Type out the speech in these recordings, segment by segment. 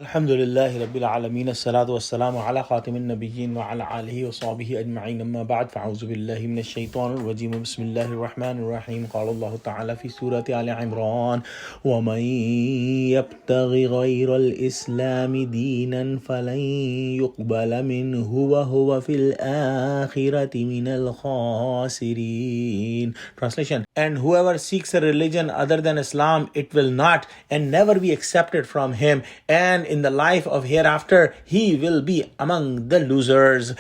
Alhamdulillahi Rabbil Alameen, As-salatu was-salamu ala khatimin nabiyyin wa ala alihi wa sahbihi ajma'in, amma ba'd, fa'auzu billahi minash shaitanir rajim, bismillahir rahmanir rahim. Qala Allah ta'ala fi Surah Al-E-Imran, wa man yabtaghi ghayra al-islami deenan falan yuqbala minhu wa huwa fil akhirati minal khasirin. Translation: and whoever seeks a religion other than Islam, it will not and never be accepted from him, and in the life of hereafter he will be among the losers.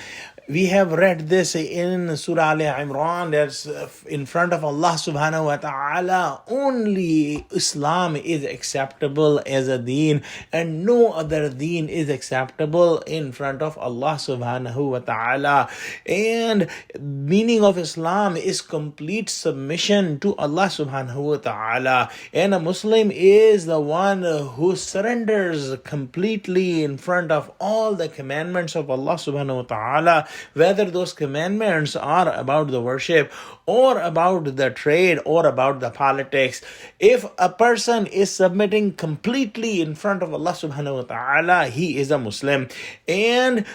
We have read this in Surah Al-E-Imran. That's in front of Allah subhanahu wa ta'ala. Only Islam is acceptable as a deen, and no other deen is acceptable in front of Allah subhanahu wa ta'ala. And meaning of Islam is complete submission to Allah subhanahu wa ta'ala. And a Muslim is the one who surrenders completely in front of all the commandments of Allah subhanahu wa ta'ala, whether those commandments are about the worship or about the trade or about the politics. If a person is submitting completely in front of Allah subhanahu wa ta'ala, he is a Muslim. And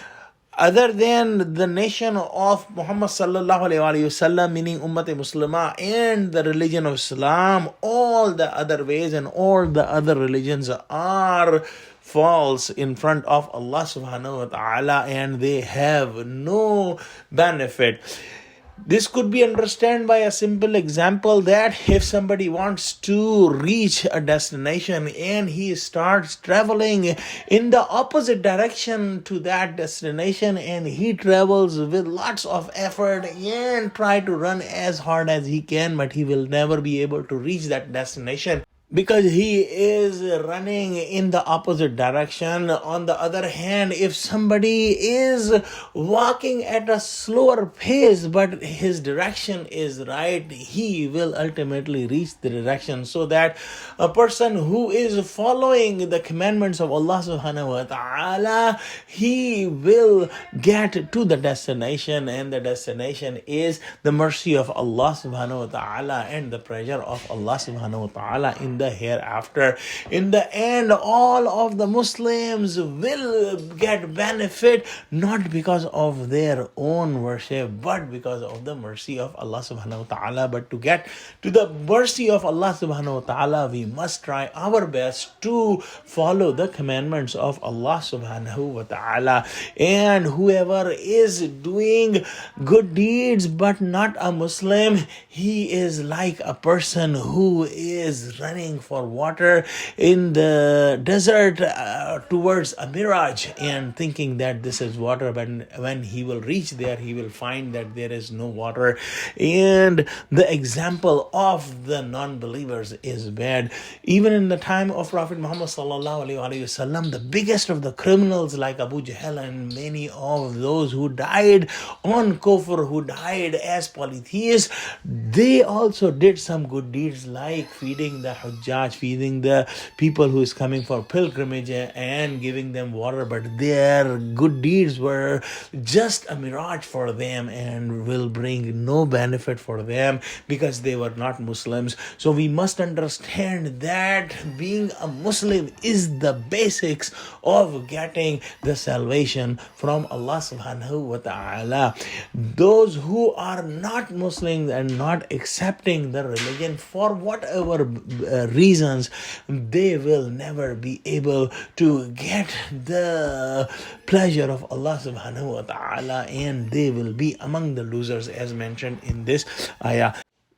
other than the nation of Muhammad sallallahu alaihi wasallam, meaning Ummat Muslimah, and the religion of Islam, all the other ways and all the other religions are false in front of Allah subhanahu wa ta'ala, and they have no benefit. This could be understood by a simple example that if somebody wants to reach a destination and he starts traveling in the opposite direction to that destination, and he travels with lots of effort and try to run as hard as he can, but he will never be able to reach that destination because he is running in the opposite direction. On the other hand, if somebody is walking at a slower pace but his direction is right, he will ultimately reach the direction. So that a person who is following the commandments of Allah subhanahu wa ta'ala, he will get to the destination, and the destination is the mercy of Allah subhanahu wa ta'ala and the pleasure of Allah subhanahu wa ta'ala in the hereafter. In the end, all of the Muslims will get benefit, not because of their own worship, but because of the mercy of Allah subhanahu wa ta'ala. But to get to the mercy of Allah subhanahu wa ta'ala, we must try our best to follow the commandments of Allah subhanahu wa ta'ala. And whoever is doing good deeds but not a Muslim, he is like a person who is running for water in the desert towards a mirage and thinking that this is water, but when he will reach there, he will find that there is no water. And the example of the non-believers is bad. Even in the time of Prophet Muhammad sallallahu alaihi wasallam, the biggest of the criminals like Abu Jahl and many of those who died on kufr, who died as polytheists, they also did some good deeds like feeding the Hujjaj, feeding the people who is coming for pilgrimage and giving them water, but their good deeds were just a mirage for them and will bring no benefit for them because they were not Muslims. So we must understand that being a Muslim is the basics of getting the salvation from Allah subhanahu wa ta'ala. Those who are not Muslims and not accepting the religion for whatever reasons, they will never be able to get the pleasure of Allah subhanahu wa ta'ala, and they will be among the losers as mentioned in this ayah.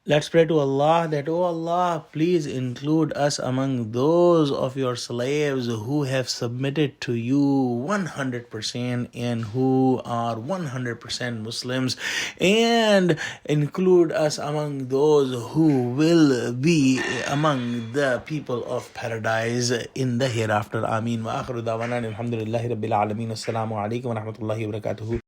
Let's pray to Allah that, oh Allah, please include us among those of your slaves who have submitted to you 100% and who are 100% Muslims, and include us among those who will be among the people of paradise in the hereafter. Ameen. Wa akhiru da'wana alhamdulillahi rabbil alameen. Assalamu alaikum wa rahmatullahi wa barakatuhu.